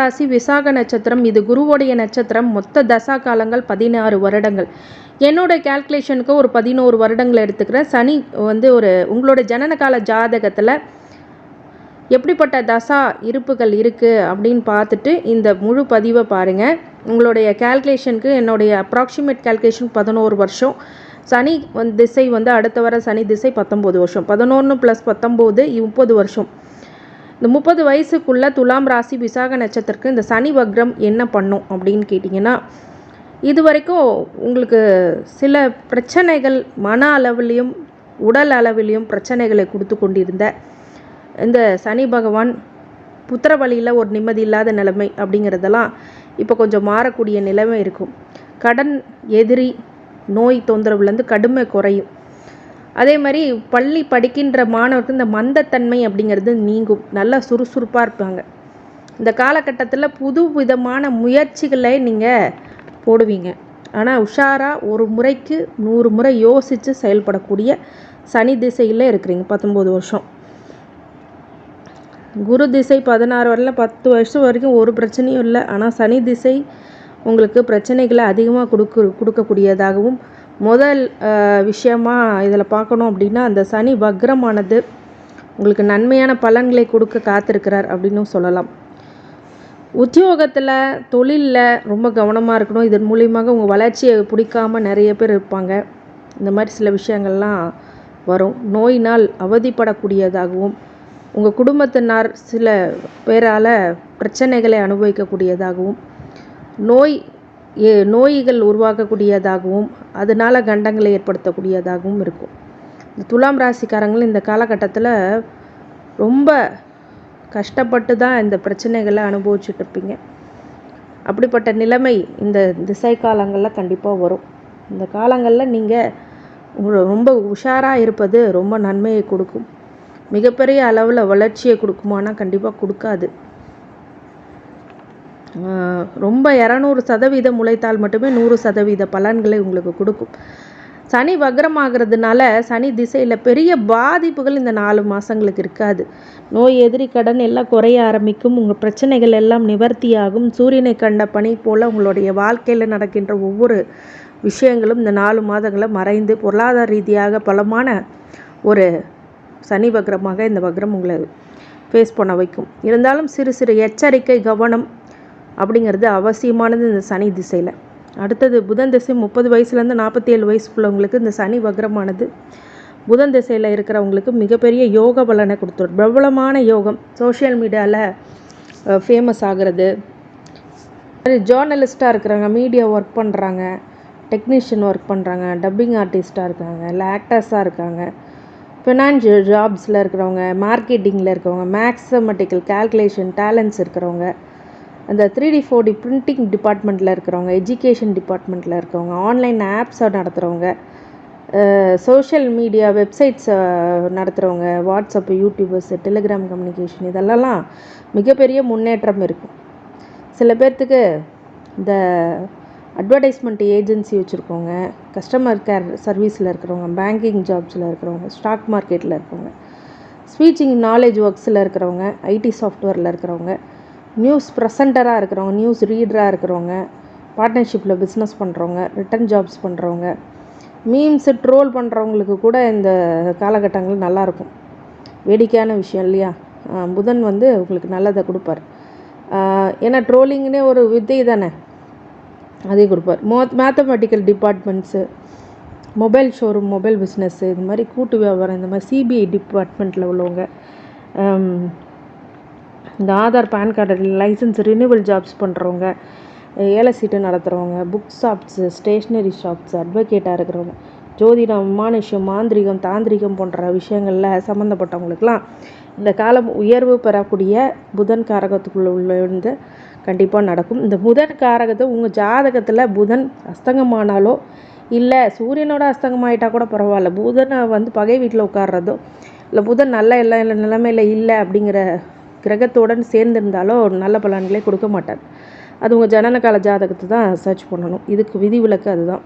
ராசி, விசாக நட்சத்திரம். இது குருவோடைய நட்சத்திரம். மொத்த தசா காலங்கள் 16 வருடங்கள். என்னோட கால்குலேஷனுக்கு ஒரு 11 வருடங்கள் எடுத்துக்கிறேன். சனி வந்து உங்களோட ஜனன கால ஜாதகத்தில் எப்படிப்பட்ட தசா இருப்புகள் இருக்குது அப்படின்னு பார்த்துட்டு இந்த முழு பதிவை பாருங்கள். உங்களுடைய கால்குலேஷனுக்கு என்னுடைய அப்ராக்சிமேட் கால்குலேஷன் 11 வருஷம். சனி திசை அடுத்த வர சனி திசை 19 வருஷம். 11 + 19 30 வருஷம். இந்த 30 வயசுக்குள்ளே துலாம் ராசி, விசாக நட்சத்திரத்துக்கு இந்த சனி வக்ரம் என்ன பண்ணும் அப்படின்னு கேட்டிங்கன்னா, இது வரைக்கும் உங்களுக்கு சில பிரச்சனைகள் மன அளவிலையும் உடல் அளவிலையும் பிரச்சனைகளை கொடுத்து கொண்டிருந்த இந்த சனி பகவான் புத்திர வழியில் ஒரு நிம்மதி இல்லாத நிலைமை அப்படிங்கிறதெல்லாம் இப்போ கொஞ்சம் மாறக்கூடிய நிலைமை இருக்கும். கடன், எதிரி, நோய் தொந்தரவுலேருந்து கடுமை குறையும். அதே மாதிரி பள்ளி படிக்கின்ற மாணவருக்கு இந்த மந்தத்தன்மை அப்படிங்கிறது நீங்கும். நல்லா சுறுசுறுப்பாக இருப்பாங்க. இந்த காலகட்டத்தில் புது விதமான முயற்சிகளை நீங்கள் போடுவீங்க. ஆனால் உஷாராக ஒரு முறைக்கு 100 முறை யோசித்து செயல்படக்கூடிய சனி திசையில் இருக்கிறீங்க 19 வருஷம். குரு திசை 16 வரல 10 வருஷம் வரைக்கும் ஒரு பிரச்சனையும் இல்லை. ஆனால் சனி திசை உங்களுக்கு பிரச்சனைகளை அதிகமாக கொடுக்கக்கூடியதாகவும், முதல் விஷயமா இதில் பார்க்கணும் அப்படின்னா, அந்த சனி வக்ரமானது உங்களுக்கு நன்மையான பலன்களை கொடுக்க காத்திருக்கிறார் அப்படின்னும் சொல்லலாம். உத்தியோகத்தில், தொழிலில் ரொம்ப கவனமாக இருக்கணும். இதன் மூலியமாக உங்கள் வளர்ச்சியை பிடிக்காமல் நிறைய பேர் இருப்பாங்க. இந்த மாதிரி சில விஷயங்கள்லாம் வரும். நோயினால் அவதிப்படக்கூடியதாகவும், உங்கள் குடும்பத்தினார் சில பேரால் பிரச்சனைகளை அனுபவிக்கக்கூடியதாகவும், நோய்கள் உருவாக்கக்கூடியதாகவும், அதனால் கண்டங்களை ஏற்படுத்தக்கூடியதாகவும் இருக்கும். இந்த துலாம் ராசிக்காரங்களும் இந்த காலகட்டத்தில் ரொம்ப கஷ்டப்பட்டு தான் இந்த பிரச்சனைகளை அனுபவிச்சுட்டு இருப்பீங்க. அப்படிப்பட்ட நிலைமை இந்த திசை காலங்களில் கண்டிப்பாக வரும். இந்த காலங்களில் நீங்கள் ரொம்ப உஷாராக இருப்பது ரொம்ப நன்மையை கொடுக்கும். மிகப்பெரிய அளவில் வளர்ச்சியை கொடுக்குமானா கண்டிப்பாக கொடுக்காது. ரொம்ப 200% உழைத்தால் மட்டுமே 100% பலன்களை உங்களுக்கு கொடுக்கும். சனி வக்ரமாகிறதுனால சனி திசையில் பெரிய பாதிப்புகள் இந்த 4 மாதங்களுக்கு இருக்காது. நோய், எதிரி, கடன் எல்லாம் குறைய ஆரம்பிக்கும். உங்கள் பிரச்சனைகள் எல்லாம் நிவர்த்தியாகும். சூரியனை கண்ட பனி போல் உங்களுடைய வாழ்க்கையில் நடக்கின்ற ஒவ்வொரு விஷயங்களும் இந்த 4 மாதங்களில் மறைந்து பொருளாதார ரீதியாக பலமான ஒரு சனி வக்ரமாக இந்த வக்ரம் உங்களை ஃபேஸ் பண்ண வைக்கும். இருந்தாலும் சிறு சிறு எச்சரிக்கை, கவனம் அப்படிங்கிறது அவசியமானது இந்த சனி திசையில். அடுத்தது புதன் திசை. 30 வயசுலேருந்து 47 வயசுக்குள்ளவங்களுக்கு இந்த சனி வக்ரமானது புதன் திசையில் இருக்கிறவங்களுக்கு மிகப்பெரிய யோக பலனை கொடுத்துரும். பிரபலமான யோகம், சோஷியல் மீடியாவில் ஃபேமஸ் ஆகிறது, ஜேர்னலிஸ்ட்டாக இருக்கிறாங்க, மீடியா ஒர்க் பண்ணுறாங்க, டெக்னீஷியன் ஒர்க் பண்ணுறாங்க, டப்பிங் ஆர்டிஸ்ட்டாக இருக்காங்க, இல்லை ஆக்டர்ஸாக இருக்காங்க, ஃபினான்ஷியல் ஜாப்ஸில் இருக்கிறவங்க, மார்க்கெட்டிங்கில் இருக்கிறவங்க, மேக்ஸமெட்டிக்கல் கால்குலேஷன் டேலண்ட்ஸ் இருக்கிறவங்க, அந்த 3D 4D பிரிண்டிங் டிபார்ட்மெண்ட்டில் இருக்கிறவங்க, எஜுகேஷன் டிபார்ட்மெண்ட்டில் இருக்கிறவங்க, ஆன்லைன் ஆப்ஸை நடத்துகிறவங்க, சோஷியல் மீடியா வெப்சைட்ஸை நடத்துகிறவங்க, வாட்ஸ்அப், யூடியூபர்ஸ், டெலிகிராம் கம்யூனிகேஷன், இதெல்லாம் மிகப்பெரிய முன்னேற்றம் இருக்கும். சில பேர்த்துக்கு இந்த அட்வர்டைஸ்மெண்ட் ஏஜென்சி வச்சுருக்கவங்க, கஸ்டமர் கேர் சர்வீஸில் இருக்கிறவங்க, பேங்கிங் ஜாப்ஸில் இருக்கிறவங்க, ஸ்டாக் மார்க்கெட்டில் இருக்கிறவங்க, ஸ்பீச்சிங் நாலேஜ் ஒர்க்ஸில் இருக்கிறவங்க, ஐடி சாஃப்ட்வேரில் இருக்கிறவங்க, நியூஸ் ப்ரெசண்டராக இருக்கிறவங்க, நியூஸ் ரீடராக இருக்கிறவங்க, பார்ட்னர்ஷிப்பில் பிஸ்னஸ் பண்ணுறவங்க, ரிட்டன் ஜாப்ஸ் பண்ணுறவங்க, மீம்ஸு ட்ரோல் பண்ணுறவங்களுக்கு கூட இந்த காலகட்டங்கள் நல்லாயிருக்கும். வேடிக்கையான விஷயம் இல்லையா? புதன் உங்களுக்கு நல்லதை கொடுப்பார். ஏன்னா ட்ரோலிங்னே ஒரு வித்தை தானே, அதே கொடுப்பார். Mathematical departments, mobile showroom, mobile business, இது மாதிரி கூட்டு வியாபாரம், இந்த மாதிரி சிபிஐ டிபார்ட்மெண்ட்டில் உள்ளவங்க, இந்த Aadhaar, PAN card, licence renewal jobs பண்ணுறவங்க, ஏல சீட்டு நடத்துகிறவங்க, புக் ஷாப்ஸு, ஸ்டேஷ்னரி ஷாப்ஸு, அட்வொகேட்டாக இருக்கிறவங்க, ஜோதிடம், மானுஷ்யம், மாந்திரிகம், தாந்திரிகம் போன்ற விஷயங்களில் சம்மந்தப்பட்டவங்களுக்கெல்லாம் இந்த காலம் உயர்வு பெறக்கூடிய புதன் காரகத்துக்குள்ளே கண்டிப்பாக நடக்கும். இந்த புதன் காரகத்தை உங்கள் ஜாதகத்தில் புதன் அஸ்தங்கமானாலோ, இல்லை சூரியனோட அஸ்தங்கமாயிட்டால் கூட பரவாயில்ல, புதனை பகை வீட்டில் உட்கார்றதோ, இல்லை புதன் நல்ல நிலைமையில் இல்லை அப்படிங்கிற கிரகத்துடன் சேர்ந்திருந்தாலோ நல்ல பலன்களை கொடுக்க மாட்டார். அது உங்கள் ஜனனகால ஜாதகத்தை தான் சர்ச் பண்ணணும். இதுக்கு விதிவிலக்கு அதுதான்.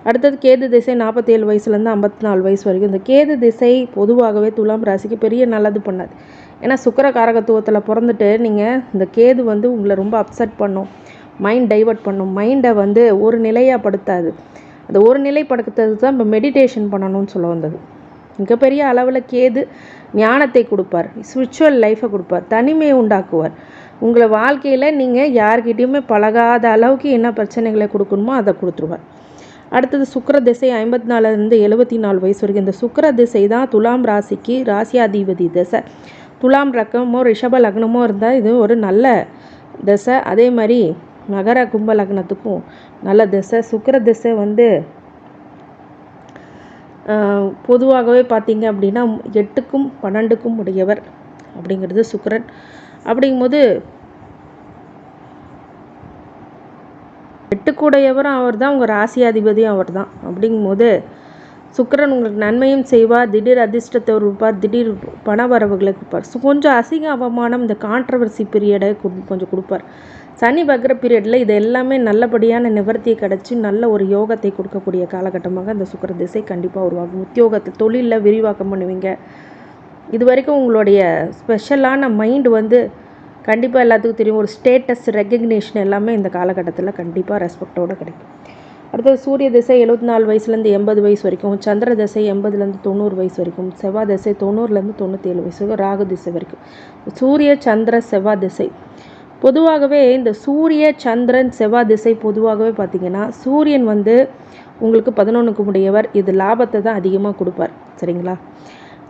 அடுத்தது கேது திசை 47 வயசுலேருந்து 54 வயசு வரைக்கும். இந்த கேது திசை பொதுவாகவே துலாம் ராசிக்கு பெரிய நல்லது பண்ணாது. ஏன்னா சுக்கிர காரகத்துவத்தில் பிறந்துட்டு நீங்கள் இந்த கேது வந்து உங்களை ரொம்ப அப்செட் பண்ணும், மைண்ட் டைவர்ட் பண்ணும், மைண்டை வந்து ஒரு நிலையாக படுத்தாது. அந்த ஒரு நிலைப்படுத்துறது தான் இப்போ மெடிடேஷன் பண்ணணும்னு சொல்ல வந்தது. மிகப்பெரிய அளவில் கேது ஞானத்தை கொடுப்பார், ஸ்பிரிச்சுவல் லைஃப்பை கொடுப்பார், தனிமையை உண்டாக்குவார். உங்களை வாழ்க்கையில் நீங்கள் யார்கிட்டையுமே பழகாத அளவுக்கு என்ன பிரச்சனைகளை கொடுக்கணுமோ அதை கொடுத்துருவார். அடுத்தது சுக்கிர திசை 54லேருந்து 74 வயசு வரைக்கும். இந்த சுக்கிர திசை தான் துலாம் ராசிக்கு ராசியாதிபதி திசை. துலாம் ரக்கமோ ரிஷப லக்னமோ இருந்தால் இது ஒரு நல்ல திசை. அதே மாதிரி மகர கும்ப லக்னத்துக்கும் நல்ல திசை. சுக்கிர திசை வந்து பொதுவாகவே பார்த்தீங்க அப்படின்னா 8க்கும் 12க்கும் உடையவர் அப்படிங்கிறது சுக்கிரன். அப்படிங்கும்போது 8க்குடையவரும் அவர் தான், உங்கள் ராசியாதிபதியும் அவர் தான். அப்படிங்கும்போது சுக்கிரன் உங்களுக்கு நன்மையும் செய்வார், திடீர் அதிர்ஷ்டத்தை கொடுப்பார், திடீர் பண வரவுகளை கொடுப்பார். கொஞ்சம் அசிங்க அவமானம், இந்த கான்ட்ரவர்சி பீரியடை கொஞ்சம் கொடுப்பார். சனி வக்ர பீரியடில் இது எல்லாமே நல்லபடியான நிவர்த்தியை கிடச்சி நல்ல ஒரு யோகத்தை கொடுக்கக்கூடிய காலகட்டமாக அந்த சுக்கிர திசை கண்டிப்பாக உருவாகும். உத்தியோகத்தை தொழிலில் விரிவாக்கம் பண்ணுவீங்க. இது வரைக்கும் உங்களுடைய ஸ்பெஷலான மைண்டு வந்து கண்டிப்பாக எல்லாத்துக்கும் தெரியும், ஒரு ஸ்டேட்டஸ் ரெக்கக்னேஷன் எல்லாமே இந்த காலகட்டத்தில் கண்டிப்பாக ரெஸ்பெக்டோடு கிடைக்கும். அடுத்தது சூரிய திசை 74 வயசுலேருந்து 80 வயசு வரைக்கும், சந்திர திசை 80லேருந்து 90 வயசு வரைக்கும், செவ்வாய் திசை 90லேருந்து 97 வயசு வரைக்கும், ராகு திசை வரைக்கும். சூரிய சந்திர செவ்வாய் திசை பொதுவாகவே இந்த சூரிய சந்திரன் செவ்வாய் திசை பொதுவாகவே பார்த்திங்கன்னா சூரியன் வந்து உங்களுக்கு 11க்கு உடையவர், இது லாபத்தை தான் அதிகமாக கொடுப்பார். சரிங்களா?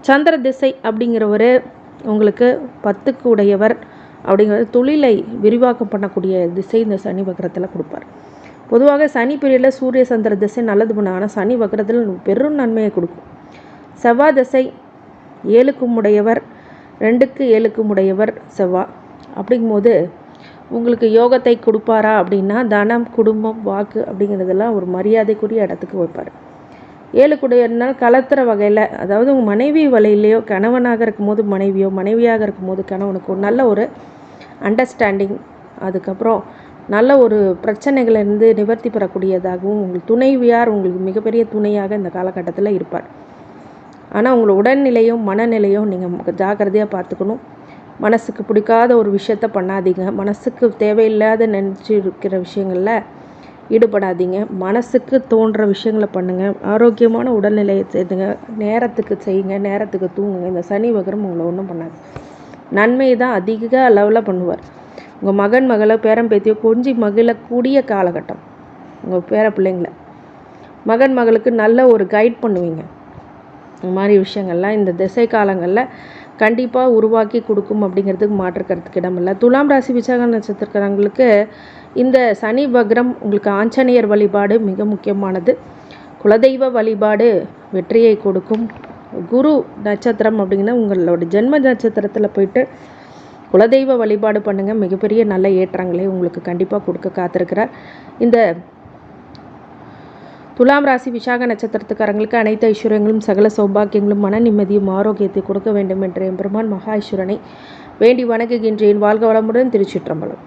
சந்திர திசை அப்படிங்கிறவர் உங்களுக்கு 10க்கு உடையவர் அப்படிங்கிறது தொழிலை விரிவாக்கம் பண்ணக்கூடிய திசை இந்த சனி வக்ரத்தில் கொடுப்பார். பொதுவாக சனி பீரியடில் சூரிய சந்திர திசை நல்லது பண்ண, ஆனால் சனி வக்ரத்தில் பெரும் நன்மையை கொடுக்கும். செவ்வாய் திசை 7க்கும் உடையவர், 2க்கு 7க்கும் உடையவர் செவ்வாய். அப்படிங்கும்போது உங்களுக்கு யோகத்தை கொடுப்பாரா அப்படின்னா தனம், குடும்பம், வாக்கு அப்படிங்கிறதெல்லாம் ஒரு மரியாதைக்குரிய இடத்துக்கு வைப்பார். 7க்குடையனால் கலத்துற வகையில், அதாவது உங்கள் மனைவி வழியிலையோ கணவனாக இருக்கும்போது மனைவியோ, மனைவியாக இருக்கும்போது கணவனுக்கோ நல்ல ஒரு அண்டர்ஸ்டாண்டிங், அதுக்கப்புறம் நல்ல ஒரு பிரச்சனைகளிலிருந்து நிவர்த்தி பெறக்கூடியதாகவும் உங்கள் துணைவியார் உங்களுக்கு மிகப்பெரிய துணையாக இந்த காலகட்டத்தில் இருப்பார். ஆனால் உங்களை உடல்நிலையும் மனநிலையும் நீங்கள் ஜாக்கிரதையாக பார்த்துக்கணும். மனசுக்கு பிடிக்காத ஒரு விஷயத்த பண்ணாதீங்க. மனசுக்கு தேவையில்லாத நினச்சி இருக்கிற விஷயங்களில் ஈடுபடாதீங்க. மனசுக்கு தோன்ற விஷயங்களை பண்ணுங்கள். ஆரோக்கியமான உடல்நிலையை செய்யுங்க, நேரத்துக்கு செய்யுங்க, நேரத்துக்கு தூங்குங்க. இந்த சனி வக்ரம் உங்களை ஒன்றும் பண்ணாது, நன்மையை தான் அதிக அளவில் பண்ணுவார். உங்கள் மகன் மகளை பேரன் பேத்தியோ கொஞ்சி மகிழக்கூடிய காலகட்டம். உங்கள் பேர பிள்ளைங்களை மகன் மகளுக்கு நல்ல ஒரு கைட் பண்ணுவீங்க. இந்த மாதிரி விஷயங்கள்லாம் இந்த திசை காலங்களில் கண்டிப்பாக உருவாக்கி கொடுக்கும் அப்படிங்கிறதுக்கு மாற்றுக்கிறதுக்கு இடமில்லை. துலாம் ராசி விசாக நட்சத்திரக்காரங்களுக்கு இந்த சனி வக்ரம் உங்களுக்கு ஆஞ்சநேயர் வழிபாடு மிக முக்கியமானது. குலதெய்வ வழிபாடு வெற்றியை கொடுக்கும். குரு நட்சத்திரம் அப்படிங்கன்னா உங்களோட ஜென்ம நட்சத்திரத்தில் போயிட்டு குலதெய்வ வழிபாடு பண்ணுங்கள், மிகப்பெரிய நல்ல ஏற்றங்களை உங்களுக்கு கண்டிப்பாக கொடுக்க காத்திருக்கிறார். இந்த துலாம் ராசி விசாக நட்சத்திரத்துக்காரங்களுக்கு அனைத்து ஐஸ்வர்யங்களும் சகல சௌபாக்கியங்களும் மன நிம்மதியும் ஆரோக்கியத்தை கொடுக்க வேண்டும் என்ற எம்பெருமான் மகா ஐஸ்வரனை வேண்டி வணங்குகின்றேன். வாழ்க வளமுடன். திருச்சிற்றம்பலம்.